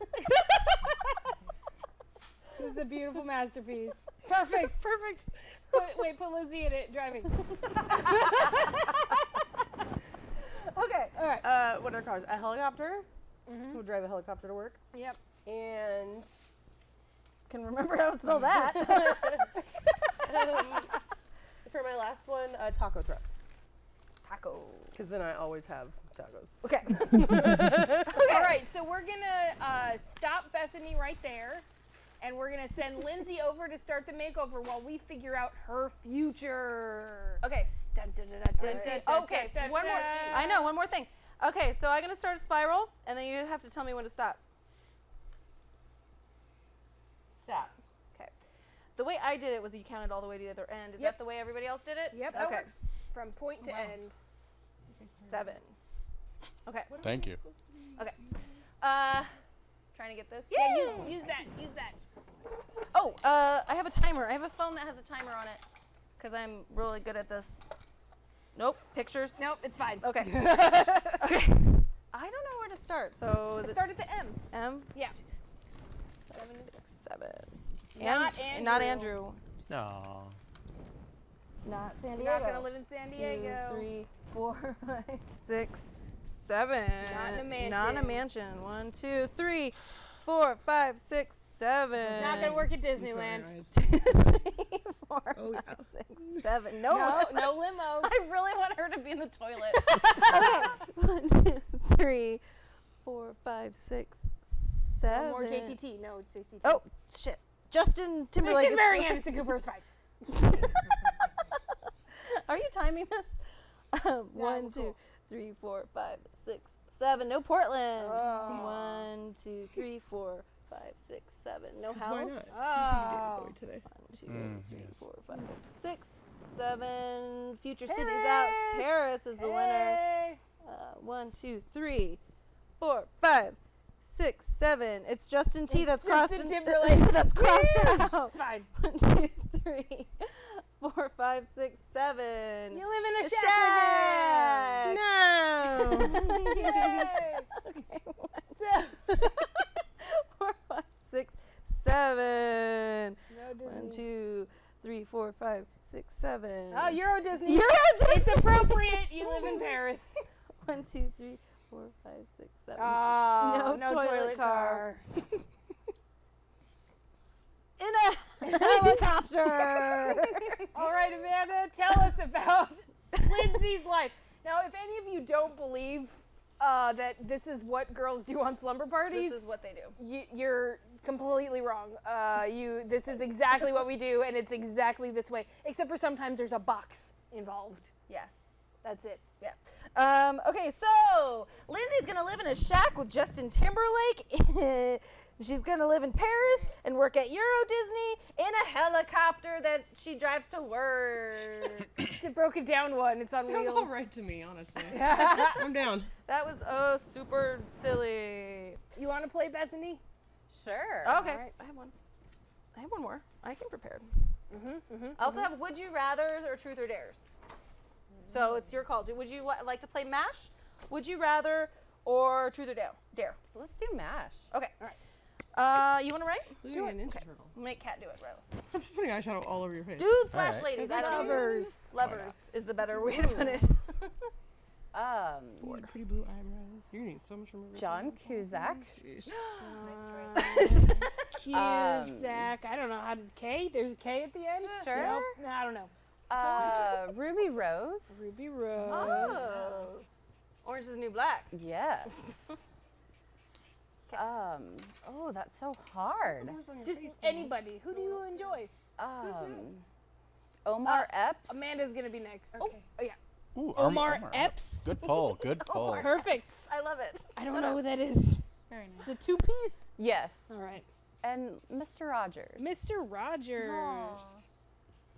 This is a beautiful masterpiece. Perfect. perfect. Put Lizzie in it driving. Okay. All right. What are cars? A helicopter. We'll drive a helicopter to work. Yep. And Can remember how to spell that. for my last one, a taco truck. Taco. Because then I always have tacos. Okay. All right. So we're gonna stop Bethany right there, and we're gonna send Lindsay over to start the makeover while we figure out her future. Okay. Dun, dun, dun, dun, dun, dun, dun, Okay. dun, One more. dun. I know. One more thing. Okay. So I'm gonna start a spiral, and then you have to tell me when to stop. Stop. Okay. The way I did it was you counted all the way to the other end. Is Yep. that the way everybody else did it? Yep. Okay. From point to end. 7. Okay. Thank you. Okay. Trying to get this. Yeah. Yay! Use that. Use that. Oh, I have a timer. I have a phone that has a timer on it because I'm really good at this. Nope. Pictures. Nope. It's fine. Okay. Okay. I don't know where to start. So is it Start at the M. M? Yeah. 7. Not Not Andrew. Andrew. No. Not San You're Diego. not gonna live in San Diego. 2, 3, 4, 5, 6, 7. Not in a mansion. Not in a mansion. 1, 2, 3, 4, 5, 6, 7. Not gonna work at Disneyland. 2, 3, 4, Oh, 5, yeah. 6, 7. No. No limo. I really want her to be in the toilet. Okay. 1, 2, 3, 4, 5, 6, 7. No more JTT. No, it's JTT. Oh shit! Justin No, Timberlake. she's is marrying still- Anderson Cooper. It's fine. Are you timing this? 1, we're 2, cool. 3, 4, 5, 6, 7. No Portland. Oh. 1, 2, 3, 4, 5, 6, 7. No 'Cause house. why not? Oh. Today. 1, 2, 3, yes. 4, 5, 6, 7. Future cities out. Paris is the winner. Hey. 1, 2, 3, 4, 5, 6, 7. It's Justin T. It's That's Justin crossed. Timberlake. That's crossed out. It's fine. 1, 2, 3, 4, 5, 6, 7. You live in a A shack. shack. with me. Yay. Okay, 1, 2, 4, 5, 6, 7. No 1, Disney. 2, 3, 4, 5, 6, 7. Oh, Euro Disney. Euro It's Disney. appropriate. You live in Paris. 1, 2, 3, 4, 5, 6, 7. Oh, No toilet car. In a helicopter. All right, Amanda, tell us about Lindsay's life. Now, if any of you don't believe that this is what girls do on slumber parties, This is what they do. you're completely wrong. This is exactly what we do, and it's exactly this way. Except for sometimes there's a box involved. Yeah. That's it. Yeah. Okay, so Lindsay's gonna live in a shack with Justin Timberlake. She's gonna live in Paris and work at Euro Disney in a helicopter that she drives to work. It's a broken down one. It's on Sounds wheels. all right to me, honestly. I'm down. That was super silly. You want to play Bethany? Sure. Okay. All right. I have one more. I came prepared. I also have would you rathers or truth or dares. So it's your call. Would you like to play MASH? Would you rather or truth or dare? Let's do MASH. Okay. All right. You want to write? Look at me, a Ninja Turtle. Make Kat do it, Riley. I'm just putting eyeshadow all over your face. Dude slash right. ladies. Is it I don't know. lovers? Lovers is the better way to put it. Pretty blue eyebrows. You're gonna need so much room. John Cusack. Cusack. I don't know how does K. There's a K at the end. Sure. Nope. No, I don't know. Ruby Rose. Ruby Rose. Oh. Orange is the New Black. Yes. Oh, that's so hard. Just anybody. Who do you enjoy? Omar Epps. Amanda's gonna be next. Oh, yeah. Ooh, Omar Epps. Good pull. Good pull. Perfect. I love it. I don't know who that is. Very nice. It's a two-piece. Yes. All right. And Mr. Rogers. Mr. Rogers.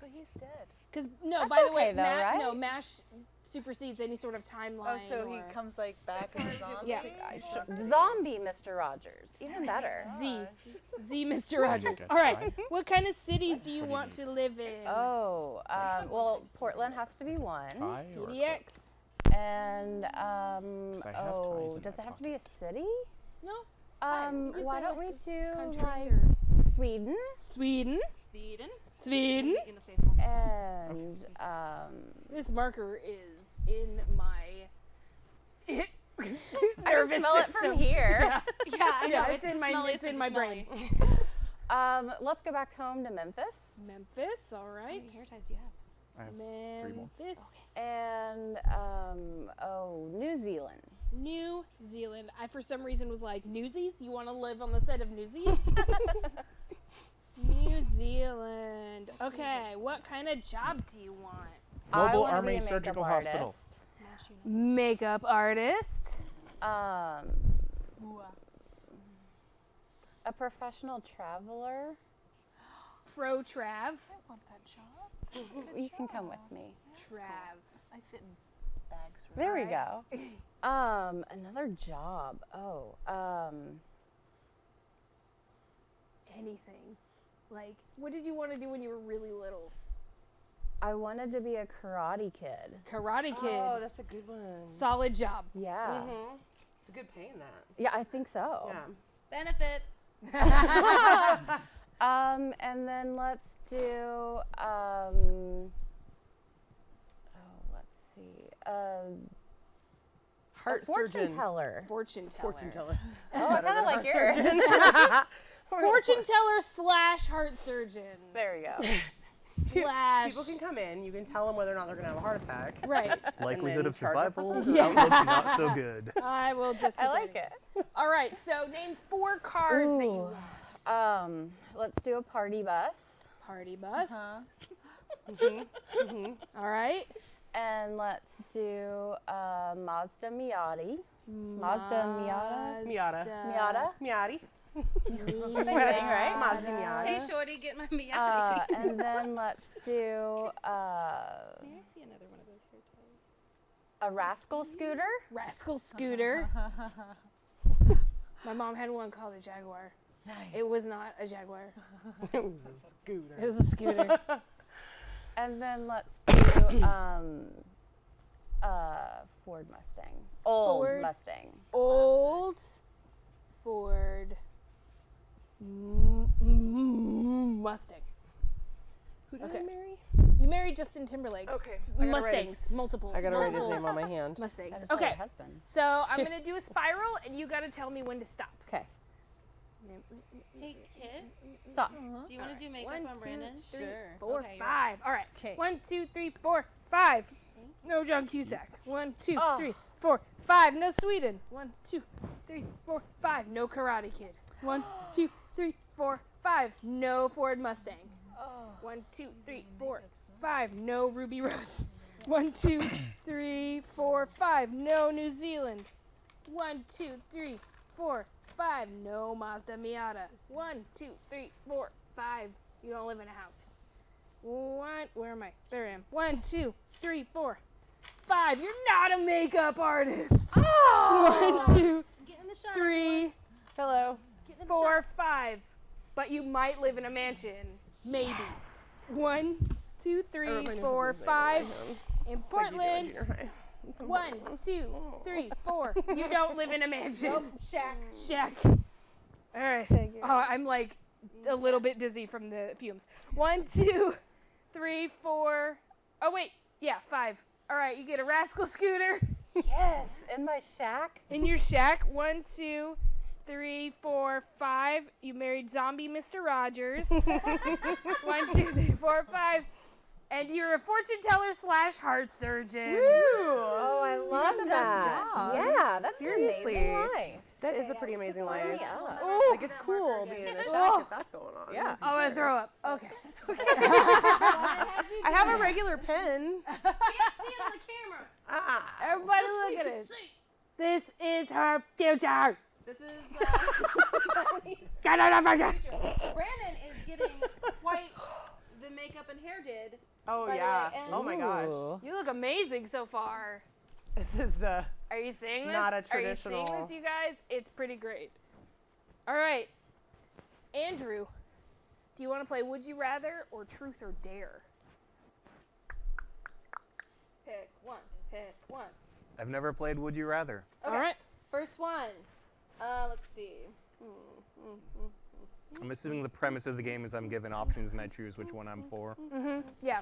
But he's dead. Because no, That's by the okay way, though, right? no, MASH supersedes any sort of timeline. Oh, so he or- comes like back as a zombie? Yeah. Zombie Mr. Rogers. Even better. Z, Mr. Rogers. All right. What kind of cities do you want to live in? Oh, well, Portland has to be one. Pie or PDX. And, I have ties in does my it have to be a city? No. You can Why say, don't like, we do country like or Sweden Sweden. Sweden. Sweden. In the face multiple. and This marker is in my I nervous can smell it system. from here. Yeah. Yeah, I know. Yeah, it's in my it's in my brain. Let's go back home to Memphis. Memphis. All right. How many hair ties do you have? I have 3 more. Memphis. And New Zealand. New Zealand. I for some reason was like Newsies. You want to live on the set of Newsies? New Zealand. Okay. What kind of job do you want? I Mobile wanna be Army a makeup Surgical Hospital. artist. Makeup artist. A professional traveler. Pro Trav. I want that job. You can come with me. Trav. I fit in bags. There we go. Another job. Anything. Like, what did you want to do when you were really little? I wanted to be a karate kid. Karate Kid. Oh, that's a good one. Solid job. Yeah. It's good pay in that. Yeah, I think so. Yeah. Benefits. And then let's do let's see. Heart a fortune surgeon. teller. Fortune teller. Fortune teller. Oh, I kind of like yours. Fortune teller / heart surgeon. There you go. Slash. People can come in. You can tell them whether or not they're gonna have a heart attack. Right. Likelihood then of charge that survival, person? Yeah. outlook not so good. I will just. I keep like writing. it. All right. So name 4 cars that you want. Let's do a party bus. Party bus. Mm-hmm. All right. And let's do Mazda Miata. Mazda Miata. Miata. Miata. Miati. Same thing, right? Mazda Miata. Hey, shorty, get my Miata. And then let's do May I see another one of those hair ties? a rascal scooter. Rascal scooter. My mom had one called a Jaguar. Nice. It was not a Jaguar. Scooter. It was a scooter. And then let's do Ford Mustang. Old Ford. Mustang. Old Ford Mustang. Who did Okay. I marry? You married Justin Timberlake. Okay. Mustangs, multiple. I gotta write his multiple name on my hand. Mustangs. I just told Okay, her husband. so I'm gonna do a spiral, and you gotta tell me when to stop. Okay. Hey, kid, Stop. do you want to do makeup 1, on 2, Brandon? 3, Sure. 4, Okay, you're 5. All right. Okay. 1, 2, 3, 4, 5. No John Cusack. 1, 2, Oh. 3, 4, 5. No Sweden. 1, 2, 3, 4, 5. No Karate Kid. 1, 2, 3, 4, 5. No Ford Mustang. 1, 2, 3, 4, 5. No Ruby Rose. 1, 2, 3, 4, 5. No New Zealand. 1, 2, 3, 4, 5. No Mazda Miata. 1, 2, 3, 4, 5. You don't live in a house. Where am I? There I am. 1, 2, 3, 4, 5. You're not a makeup artist. 1, 2, Get in the shot. 3, Hello. 4, 5. But you might live in a mansion. Maybe. 1, 2, 3, 4, 5. In Portland. 1, 2, 3, 4. You don't live in a mansion. Shack. All right. Oh, I'm like a little bit dizzy from the fumes. 1, 2, 3, 4. Oh wait, yeah, 5. All right, you get a rascal scooter. Yes, in my shack. In your shack. 1, 2, 3, 4, 5. You married zombie Mr. Rogers. 1, 2, 3, 4, 5. And you're a fortune teller / heart surgeon. Oh, I love the best that. job. Yeah, that's Seriously. an amazing life. That is a pretty amazing life. Yeah. Like it's cool being in a shack if that's going on. Yeah. I want to throw up. Okay. I have a regular pen. Everybody look at this. This is her future. This is Get out of here. Brandon is getting quite the makeup and hair did. Oh By the yeah. way, and- Oh my gosh. You look amazing so far. This is Are you seeing this? Not a Are you seeing traditional- this, you guys? It's pretty great. All right. Andrew, do you want to play Would You Rather or Truth or Dare? Pick one. Pick one. I've never played Would You Rather. Okay. All right. First one. Let's see. I'm assuming the premise of the game is I'm given options and I choose which one I'm for. Yeah.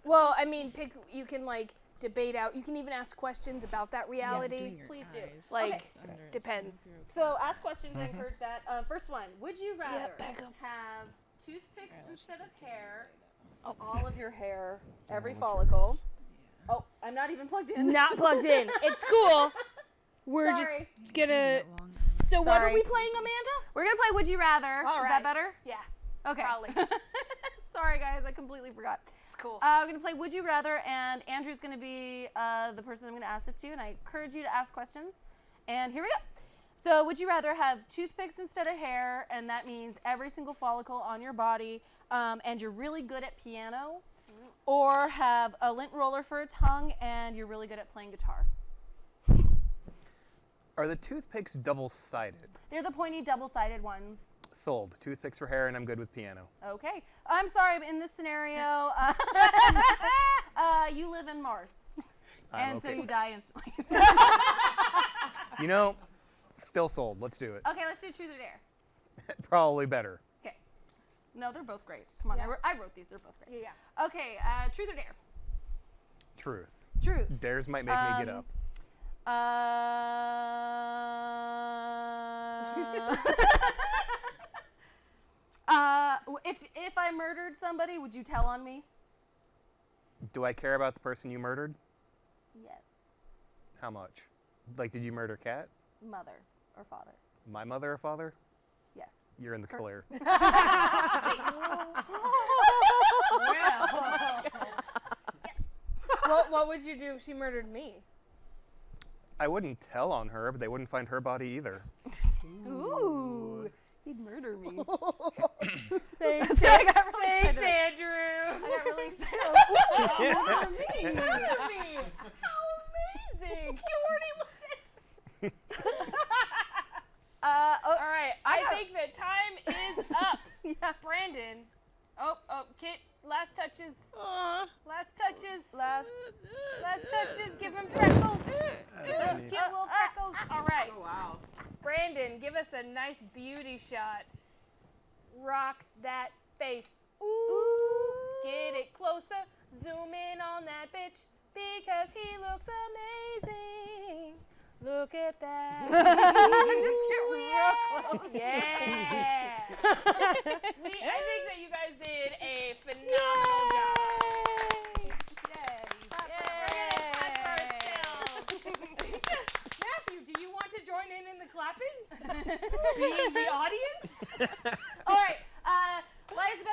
Well, I mean, you can like debate out. You can even ask questions about that reality. Please do. Like, Okay. depends. So ask questions. I encourage that. First one. Would you rather have toothpicks instead of hair? All of your hair, every follicle. Oh, I'm not even plugged in. Not plugged in. It's cool. We're Sorry. just gonna. So what are Sorry. we playing, Amanda? We're gonna play Would You Rather. All Is right. that better? Yeah, Okay. probably. Sorry, guys. I completely forgot. It's cool. We're going to play Would You Rather, and Andrew's going to be the person I'm going to ask this to, and I encourage you to ask questions. And here we go. So, would you rather have toothpicks instead of hair, and that means every single follicle on your body, and you're really good at piano, or have a lint roller for a tongue, and you're really good at playing guitar? Are the toothpicks double-sided? They're the pointy, double-sided ones. Sold. Toothpicks for hair and I'm good with piano. Okay. I'm sorry, but in this scenario, you live in Mars, I'm and so okay. you die instantly. You know, still sold. Let's do it. Okay, let's do Truth or Dare. Probably better. Okay. No, they're both great. Come on, Yeah. I wrote these. They're both great. Yeah. Okay, Truth or Dare? Truth. Truth. Dares might make me get up. If I murdered somebody, would you tell on me? Do I care about the person you murdered? Yes. How much? Like, did you murder Kat? Mother or father? My mother or father? Yes. You're in the clear. What would you do if she murdered me? I wouldn't tell on her, but they wouldn't find her body either. Ooh. He'd murder me. Thanks, I got really Thanks, excited. Andrew. I got really excited. Murder me. How amazing. You already looked at. All right. I think that time is up. Yeah. Brandon. Oh, Kit. Last touches. Last touches. Last. touches. Give him freckles. Kit will freckles. All right. Oh wow. Brandon, give us a nice beauty shot. Rock that face. Ooh. Get it closer. Zoom in on that bitch because he looks amazing. Look at that. Just get real close. Yeah. I think that you guys did a phenomenal job. Matthew, do you want to join in the clapping? Being the audience? All right. Light as a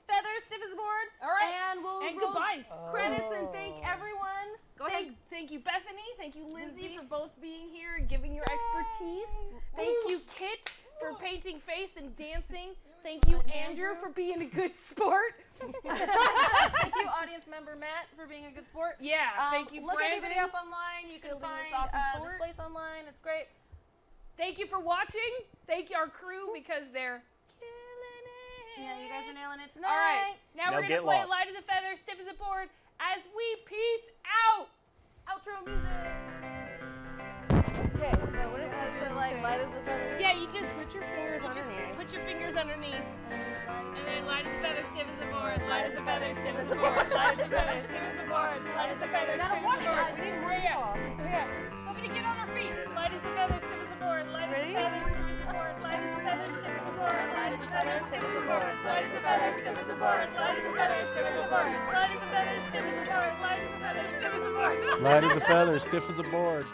feather, stiff as a board. All right. And we'll And roll goodbyes. credits and thank everyone. Go ahead. Thank you, Bethany. Thank you, Lindsay, for both being here and giving your expertise. Thank you, Kit, for painting face and dancing. Thank you, Andrew, for being a good sport. Thank you, audience member Matt, for being a good sport. Yeah, thank you, Look Brandon. everybody up online. You can Building find this awesome this fort. place online. It's great. Thank you for watching. Thank you, our crew, because they're killing it. Yeah, you guys are nailing it tonight. All right, now Now we're going get to play lost. Light as a Feather, Stiff as a Board as we peace out. Outro music. Okay, so what is it like? Light as a feather. Yeah, you just put your fingers underneath. And then light as a feather, stiff as a board. Light as a feather, stiff as a board. Light as a feather, stiff as a board. Light as a feather, stiff as a board. Yeah. board. Light as a feather, stiff as a board. Light as a feather, stiff as a board. Light as a feather, stiff as a board. Light as a feather, stiff as a board.